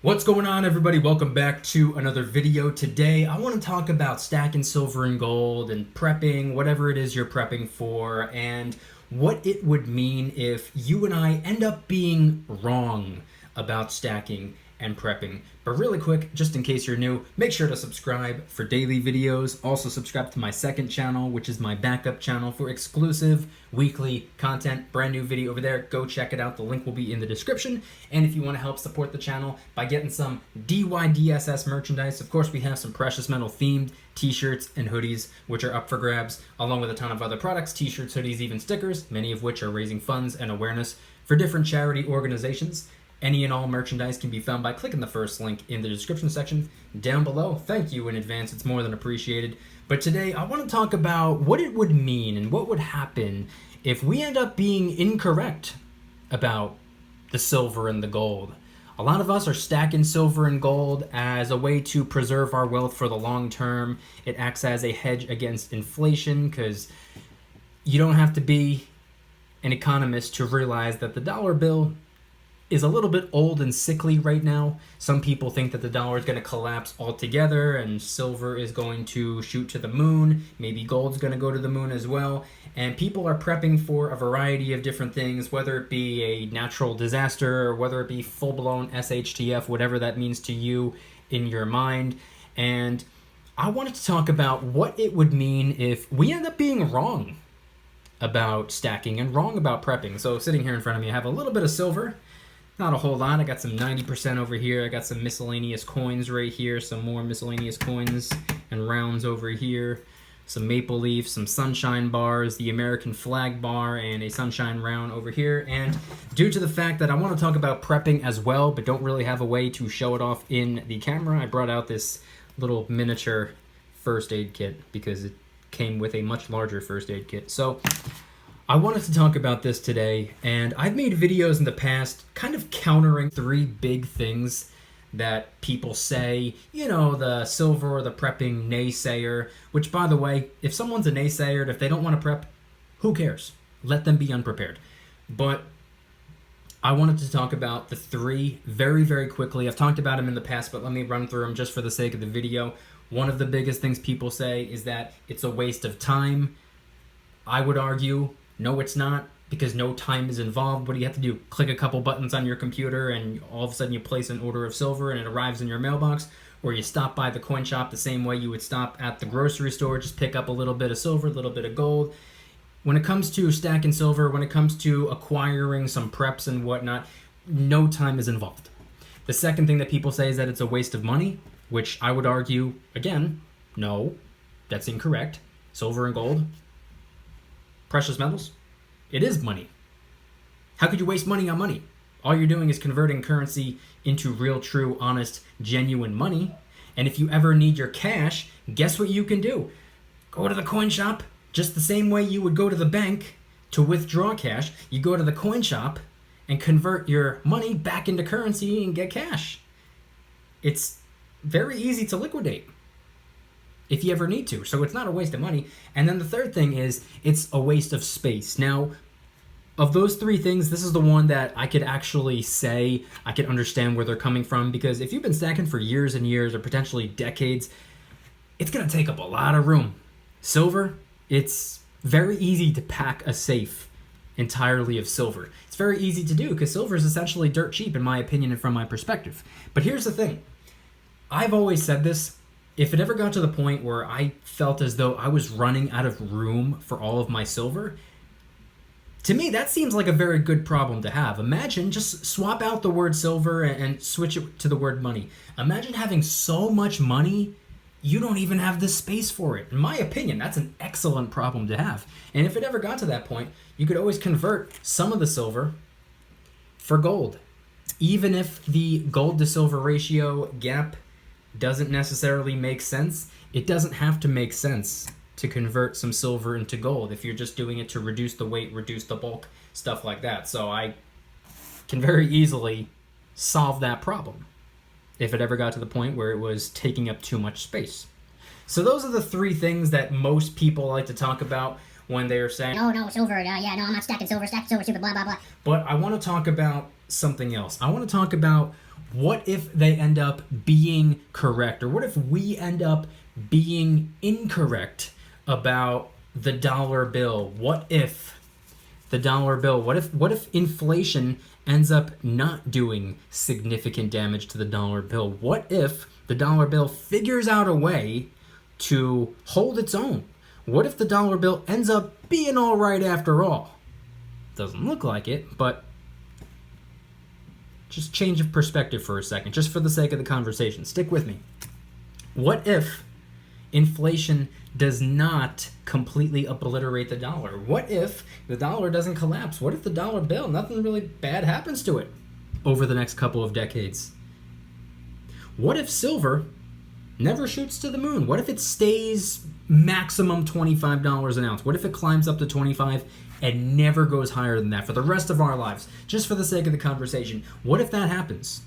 What's going on, everybody? Welcome back to another video. Today I want to talk about stacking silver and gold and prepping, whatever it is you're prepping for, and what it would mean if you and I end up being wrong about stacking and prepping. But really quick, just in case you're new, make sure to subscribe for daily videos. Also subscribe to my second channel, which is my backup channel for exclusive weekly content. Brand new video over there. Go check it out. The link will be in the description. And if you want to help support the channel by getting some DYDSS merchandise, of course we have some precious metal themed t-shirts and hoodies, which are up for grabs, along with a ton of other products, t-shirts, hoodies, even stickers, many of which are raising funds and awareness for different charity organizations. Any and all merchandise can be found by clicking the first link in the description section down below. Thank you in advance, it's more than appreciated. But today I want to talk about what it would mean and what would happen if we end up being incorrect about the silver and the gold. A lot of us are stacking silver and gold as a way to preserve our wealth for the long term. It acts as a hedge against inflation because you don't have to be an economist to realize that the dollar bill is a little bit old and sickly right now. Some people think that the dollar is going to collapse altogether and silver is going to shoot to the moon. Maybe gold's going to go to the moon as well. And people are prepping for a variety of different things, whether it be a natural disaster or whether it be full-blown SHTF, whatever that means to you in your mind. And I wanted to talk about what it would mean if we end up being wrong about stacking and wrong about prepping. So sitting here in front of me, I have a little bit of silver. Not a whole lot. I got some 90% over here. I got some miscellaneous coins right here. Some more miscellaneous coins and rounds over here. Some maple leaf, some sunshine bars, the American flag bar, and a sunshine round over here. And due to the fact that I want to talk about prepping as well, but don't really have a way to show it off in the camera, I brought out this little miniature first aid kit because it came with a much larger first aid kit. So I wanted to talk about this today, and I've made videos in the past kind of countering three big things that people say, you know, the silver or the prepping naysayer, which, by the way, if someone's a naysayer and if they don't want to prep, who cares? Let them be unprepared. But I wanted to talk about the three very, very quickly. I've talked about them in the past, but let me run through them just for the sake of the video. One of the biggest things people say is that it's a waste of time. I would argue, no, it's not, because no time is involved. What do you have to do? Click a couple buttons on your computer and all of a sudden you place an order of silver and it arrives in your mailbox, or you stop by the coin shop the same way you would stop at the grocery store, just pick up a little bit of silver, a little bit of gold. When it comes to stacking silver, when it comes to acquiring some preps and whatnot, no time is involved. The second thing that people say is that it's a waste of money, which I would argue, again, no, that's incorrect. Silver and gold, precious metals, it is money. How could you waste money on money? All you're doing is converting currency into real, true, honest, genuine money. And if you ever need your cash, guess what you can do? Go to the coin shop, just the same way you would go to the bank to withdraw cash. You go to the coin shop and convert your money back into currency and get cash. It's very easy to liquidate if you ever need to. So it's not a waste of money. And then the third thing is it's a waste of space. Now, of those three things, this is the one that I could actually say I could understand where they're coming from, because if you've been stacking for years and years or potentially decades, it's going to take up a lot of room. Silver, it's very easy to pack a safe entirely of silver. It's very easy to do because silver is essentially dirt cheap in my opinion and from my perspective. But here's the thing. I've always said this. If it ever got to the point where I felt as though I was running out of room for all of my silver, to me, that seems like a very good problem to have. Imagine, just swap out the word silver and switch it to the word money. Imagine having so much money, you don't even have the space for it. In my opinion, that's an excellent problem to have. And if it ever got to that point, you could always convert some of the silver for gold. Even if the gold to silver ratio gap doesn't necessarily make sense, it doesn't have to make sense to convert some silver into gold if you're just doing it to reduce the weight, reduce the bulk, stuff like that. So I can very easily solve that problem if it ever got to the point where it was taking up too much space. So those are the three things that most people like to talk about when they're saying, no, silver, yeah, no, I'm not stacking silver, stupid, blah, blah, blah. But I want to talk about something else. I want to talk about what if they end up being correct, or what if we end up being incorrect about the dollar bill? What if the dollar bill, what if inflation ends up not doing significant damage to the dollar bill? What if the dollar bill figures out a way to hold its own? What if the dollar bill ends up being all right after all? Doesn't look like it, but just change of perspective for a second, just for the sake of the conversation. Stick with me. What if inflation does not completely obliterate the dollar? What if the dollar doesn't collapse? What if the dollar bill, nothing really bad happens to it over the next couple of decades? What if silver never shoots to the moon? What if it stays maximum $25 an ounce? What if it climbs up to 25 and never goes higher than that for the rest of our lives? Just for the sake of the conversation, what if that happens?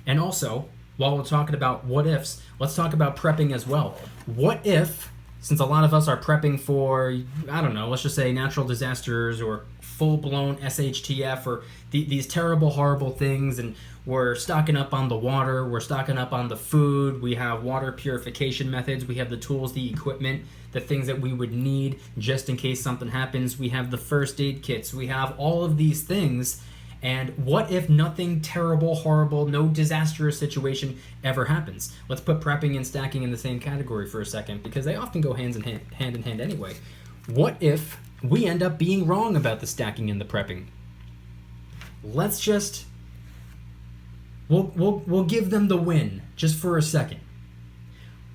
And also, while we're talking about what ifs, let's talk about prepping as well. What if, since a lot of us are prepping for, I don't know, let's just say natural disasters or full-blown SHTF or these terrible, horrible things, and we're stocking up on the water, we're stocking up on the food, we have water purification methods, we have the tools, the equipment, the things that we would need just in case something happens, we have the first aid kits, we have all of these things. And what if nothing terrible, horrible, no disastrous situation ever happens? Let's put prepping and stacking in the same category for a second, because they often go hand in hand anyway. What if we end up being wrong about the stacking and the prepping? Let's just, we'll give them the win just for a second.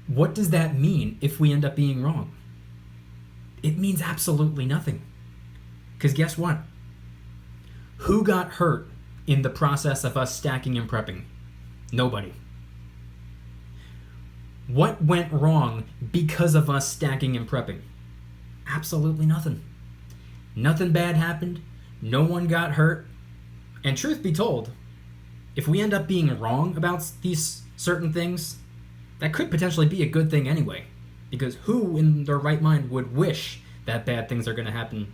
What does that mean if we end up being wrong? It means absolutely nothing. Because guess what? Who got hurt in the process of us stacking and prepping? Nobody. What went wrong because of us stacking and prepping? Absolutely nothing. Nothing bad happened. No one got hurt. And truth be told, if we end up being wrong about these certain things, that could potentially be a good thing anyway. Because who in their right mind would wish that bad things are going to happen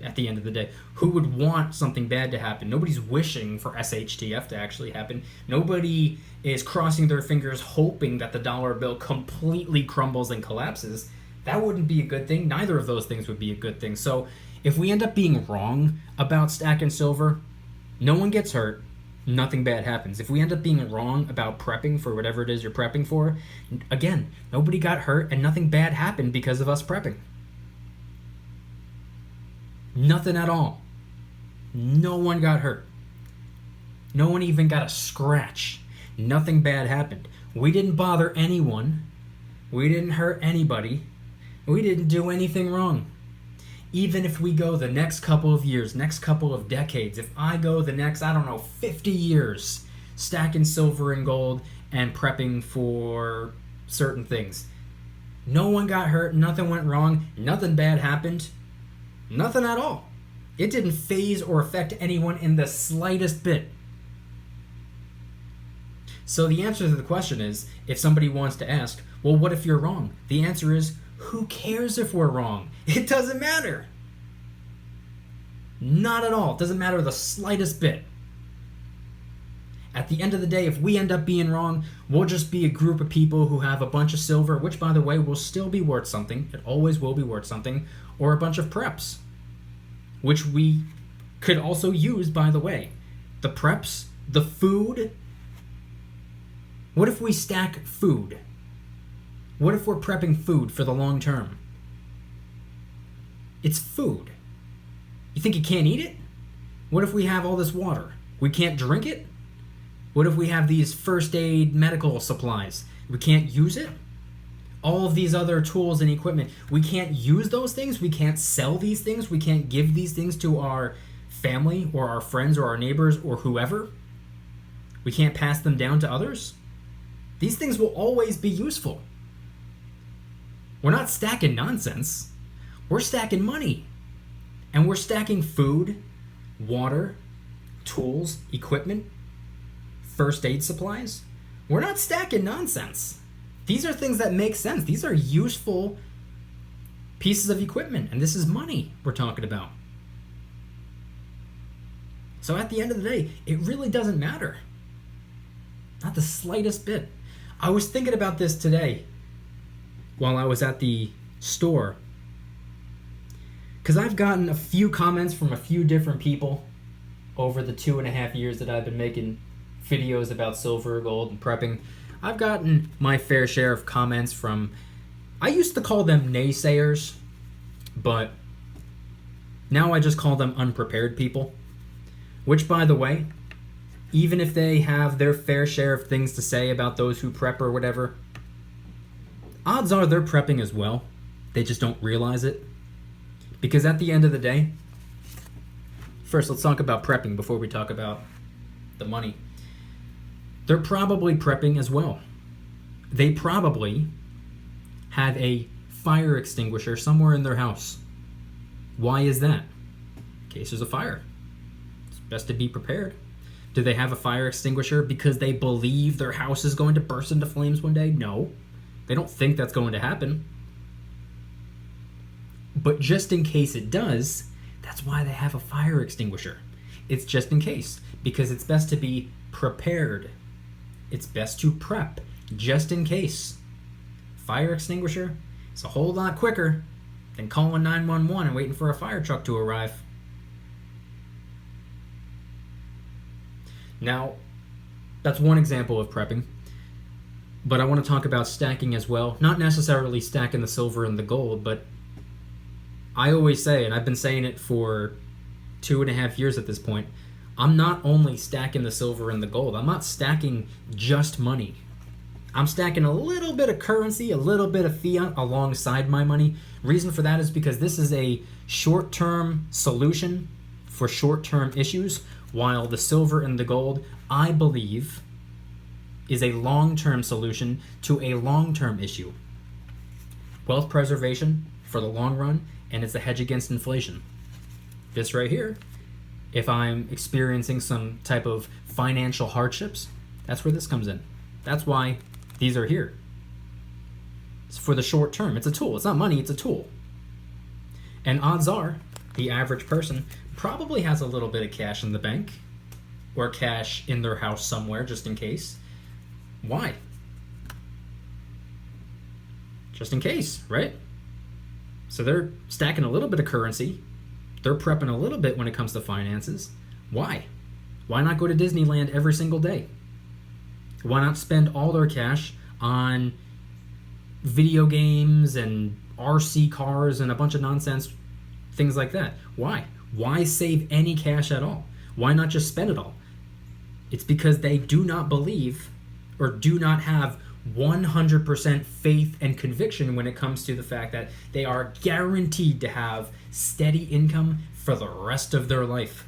at the end of the day? Who would want something bad to happen? Nobody's wishing for SHTF to actually happen. Nobody is crossing their fingers hoping that the dollar bill completely crumbles and collapses. That wouldn't be a good thing. Neither of those things would be a good thing. So if we end up being wrong about stacking silver, no one gets hurt, nothing bad happens. If we end up being wrong about prepping for whatever it is you're prepping for, again, nobody got hurt and nothing bad happened because of us prepping. Nothing at all. No one got hurt. No one even got a scratch. Nothing bad happened. We didn't bother anyone. We didn't hurt anybody. We didn't do anything wrong. Even if we go the next couple of years, next couple of decades, if I go the next, 50 years stacking silver and gold and prepping for certain things, no one got hurt, nothing went wrong, nothing bad happened. Nothing at all. It didn't phase or affect anyone in the slightest bit. So the answer to the question is, if somebody wants to ask, well, what if you're wrong? The answer is, who cares if we're wrong? It doesn't matter. Not at all. It doesn't matter the slightest bit. At the end of the day, if we end up being wrong, we'll just be a group of people who have a bunch of silver, which, by the way, will still be worth something. It always will be worth something. Or a bunch of preps, which we could also use, by the way. The preps, the food. What if we stack food? What if we're prepping food for the long term? It's food. You think you can't eat it? What if we have all this water? We can't drink it? What if we have these first aid medical supplies? We can't use it? All of these other tools and equipment, we can't use those things, we can't sell these things, we can't give these things to our family or our friends or our neighbors or whoever. We can't pass them down to others. These things will always be useful. We're not stacking nonsense. We're stacking money. And we're stacking food, water, tools, equipment, first aid supplies. We're not stacking nonsense. These are things that make sense. These are useful pieces of equipment, and this is money we're talking about. So at the end of the day, it really doesn't matter. Not the slightest bit. I was thinking about this today while I was at the store, because I've gotten a few comments from a few different people over the 2.5 years that I've been making videos about silver, gold, and prepping. I've gotten my fair share of comments from, I used to call them naysayers, but now I just call them unprepared people. Which, by the way, even if they have their fair share of things to say about those who prep or whatever, odds are they're prepping as well. They just don't realize it. Because at the end of the day, first let's talk about prepping before we talk about the money. They're probably prepping as well. They probably have a fire extinguisher somewhere in their house. Why is that? In case there's a fire. It's best to be prepared. Do they have a fire extinguisher because they believe their house is going to burst into flames one day? No. They don't think that's going to happen. But just in case it does, that's why they have a fire extinguisher. It's just in case, because it's best to be prepared. It's best to prep, just in case. Fire extinguisher is a whole lot quicker than calling 911 and waiting for a fire truck to arrive. Now, that's one example of prepping, but I want to talk about stacking as well. Not necessarily stacking the silver and the gold, but I always say, and I've been saying it for 2.5 years at this point, I'm not only stacking the silver and the gold. I'm not stacking just money. I'm stacking a little bit of currency, a little bit of fiat alongside my money. Reason for that is because this is a short-term solution for short-term issues, while the silver and the gold, I believe, is a long-term solution to a long-term issue. Wealth preservation for the long run, and it's a hedge against inflation. This right here, if I'm experiencing some type of financial hardships, that's where this comes in. That's why these are here. It's for the short term. It's a tool. It's not money, it's a tool. And odds are, the average person probably has a little bit of cash in the bank or cash in their house somewhere just in case. Why? Just in case, right? So they're stacking a little bit of currency. They're prepping a little bit when it comes to finances. Why? Why not go to Disneyland every single day? Why not spend all their cash on video games and RC cars and a bunch of nonsense, things like that? Why? Why save any cash at all? Why not just spend it all? It's because they do not believe or do not have 100% faith and conviction when it comes to the fact that they are guaranteed to have steady income for the rest of their life.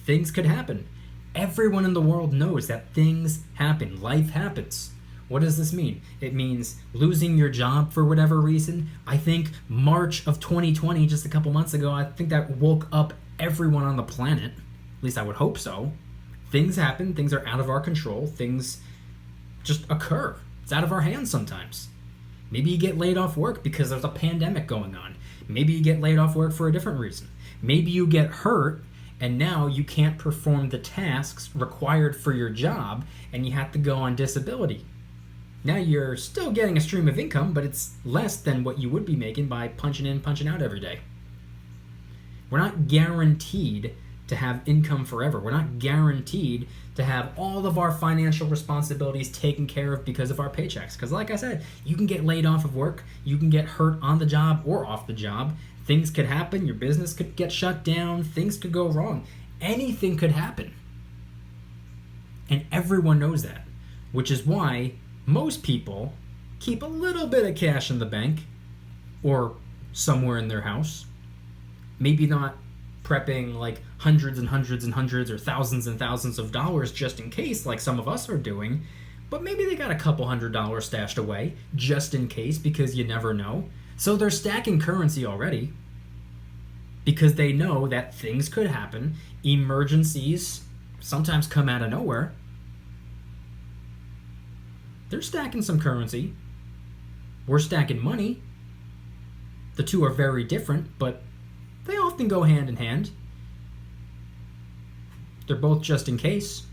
Things could happen. Everyone in the world knows that things happen. Life happens. What does this mean? It means losing your job for whatever reason. I think March of 2020, just a couple months ago, I think that woke up everyone on the planet. At least I would hope so. Things happen. Things are out of our control. Things just occur. It's out of our hands sometimes. Maybe you get laid off work because there's a pandemic going on. Maybe you get laid off work for a different reason. Maybe you get hurt and now you can't perform the tasks required for your job and you have to go on disability. Now you're still getting a stream of income, but it's less than what you would be making by punching in, punching out every day. We're not guaranteed to have income forever. We're not guaranteed to have all of our financial responsibilities taken care of because of our paychecks. Because like I said, you can get laid off of work, you can get hurt on the job or off the job. Things could happen, your business could get shut down, things could go wrong. Anything could happen. And everyone knows that, which is why most people keep a little bit of cash in the bank or somewhere in their house. Maybe not prepping like hundreds and hundreds and hundreds or thousands and thousands of dollars just in case like some of us are doing, but maybe they got a couple $100s stashed away just in case because you never know. So they're stacking currency already because they know that things could happen. Emergencies sometimes come out of nowhere. They're stacking some currency. We're stacking money. The two are very different, but they often go hand in hand. They're both just in case.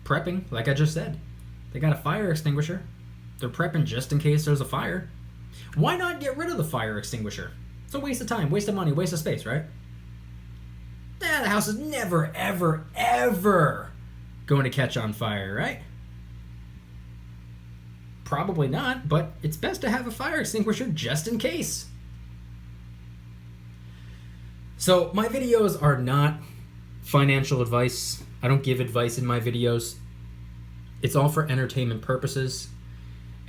Prepping, like I just said. They got a fire extinguisher. They're prepping just in case there's a fire. Why not get rid of the fire extinguisher? It's a waste of time, waste of money, waste of space, right? The house is never, ever, ever going to catch on fire, right? Probably not, but it's best to have a fire extinguisher just in case. So my videos are not financial advice. I don't give advice in my videos. It's all for entertainment purposes.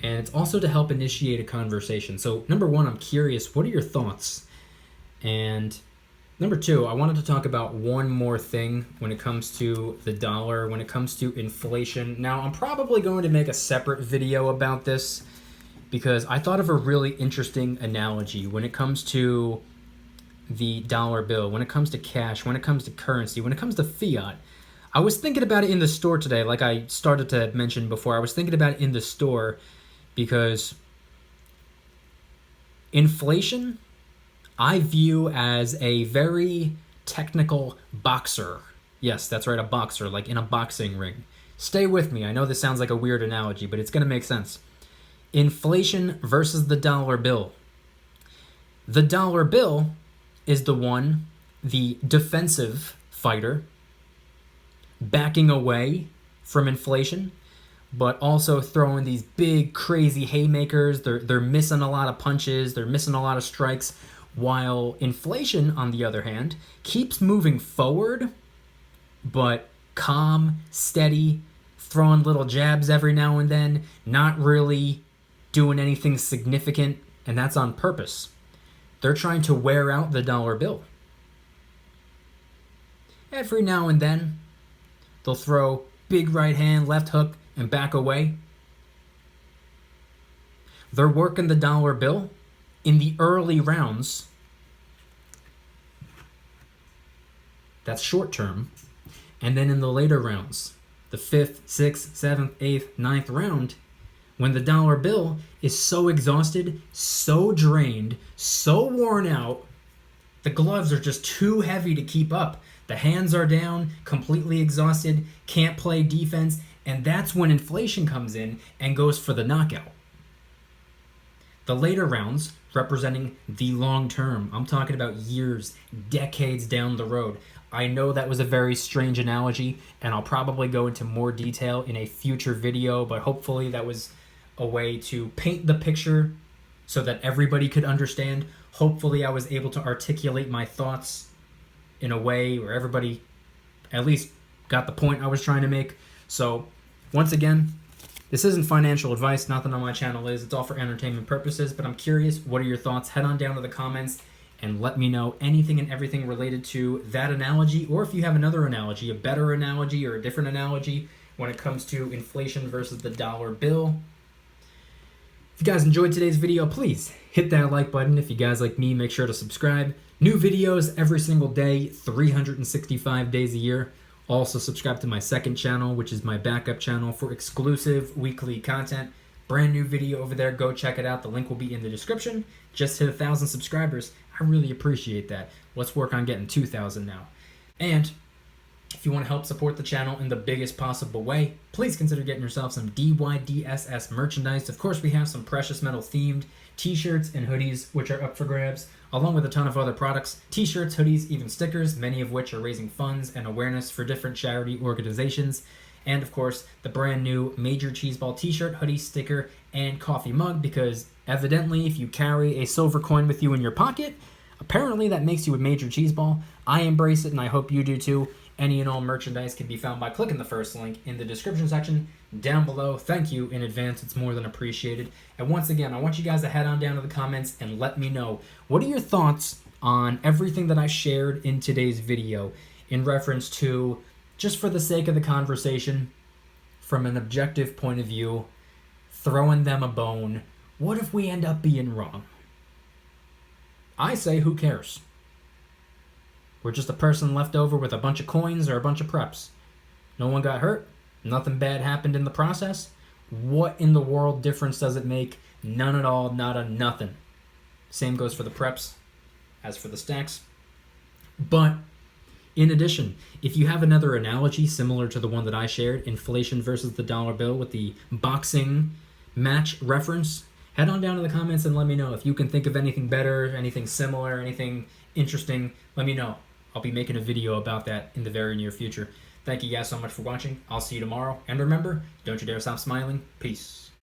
And it's also to help initiate a conversation. So number one, I'm curious, what are your thoughts? And number two, I wanted to talk about one more thing when it comes to the dollar, when it comes to inflation. Now, I'm probably going to make a separate video about this because I thought of a really interesting analogy when it comes to the dollar bill, when it comes to cash, when it comes to currency, when it comes to fiat. I was thinking about it in the store today, like I started to mention before. I was thinking about it in the store because inflation I view as a very technical boxer. Yes, that's right, a boxer, like in a boxing ring. Stay with me. I know this sounds like a weird analogy, but it's going to make sense. Inflation versus the dollar bill. The dollar bill is the one, the defensive fighter, backing away from inflation, but also throwing these big, crazy haymakers. They're missing a lot of punches. They're missing a lot of strikes. While inflation, on the other hand, keeps moving forward, but calm, steady, throwing little jabs every now and then, not really doing anything significant, and that's on purpose. They're trying to wear out the dollar bill. Every now and then, they'll throw big right hand, left hook, and back away. They're working the dollar bill in the early rounds. That's short term. And then in the later rounds, the 5th, 6th, 7th, 8th, 9th round, when the dollar bill is so exhausted, so drained, so worn out, the gloves are just too heavy to keep up. The hands are down, completely exhausted, can't play defense, and that's when inflation comes in and goes for the knockout. The later rounds, representing the long term, I'm talking about years, decades down the road. I know that was a very strange analogy, and I'll probably go into more detail in a future video, but hopefully that was a way to paint the picture so that everybody could understand. Hopefully I was able to articulate my thoughts in a way where everybody at least got the point I was trying to make. So once again, this isn't financial advice, nothing on my channel is. It's all for entertainment purposes, but I'm curious, what are your thoughts? Head on down to the comments and let me know anything and everything related to that analogy, or if you have another analogy, a better analogy or a different analogy when it comes to inflation versus the dollar bill. If you guys enjoyed today's video, please hit that like button. If you guys like me, make sure to subscribe. New videos every single day, 365 days a year. Also subscribe to my second channel, which is my backup channel for exclusive weekly content. Brand new video over there. Go check it out. The link will be in the description. Just hit 1,000 subscribers. I really appreciate that. Let's work on getting 2,000 now. And if you want to help support the channel in the biggest possible way, please consider getting yourself some DYDSS merchandise. Of course, we have some precious metal themed t-shirts and hoodies, which are up for grabs, along with a ton of other products, t-shirts, hoodies, even stickers, many of which are raising funds and awareness for different charity organizations. And of course, the brand new Major Cheeseball t-shirt, hoodie, sticker, and coffee mug, because evidently if you carry a silver coin with you in your pocket, apparently that makes you a Major Cheeseball. I embrace it, and I hope you do too. Any and all merchandise can be found by clicking the first link in the description section down below. Thank you in advance. It's more than appreciated. And once again, I want you guys to head on down to the comments and let me know, what are your thoughts on everything that I shared in today's video in reference to, just for the sake of the conversation, from an objective point of view, throwing them a bone. What if we end up being wrong? I say, who cares? We're just a person left over with a bunch of coins or a bunch of preps. No one got hurt. Nothing bad happened in the process. What in the world difference does it make? None at all, nada, nothing. Same goes for the preps as for the stacks. But In addition, if you have another analogy similar to the one that I shared, inflation versus the dollar bill with the boxing match reference, head on down in the comments and let me know. If you can think of anything better, anything similar, anything interesting, let me know. I'll be making a video about that in the very near future. Thank you guys so much for watching. I'll see you tomorrow. And remember, don't you dare stop smiling. Peace.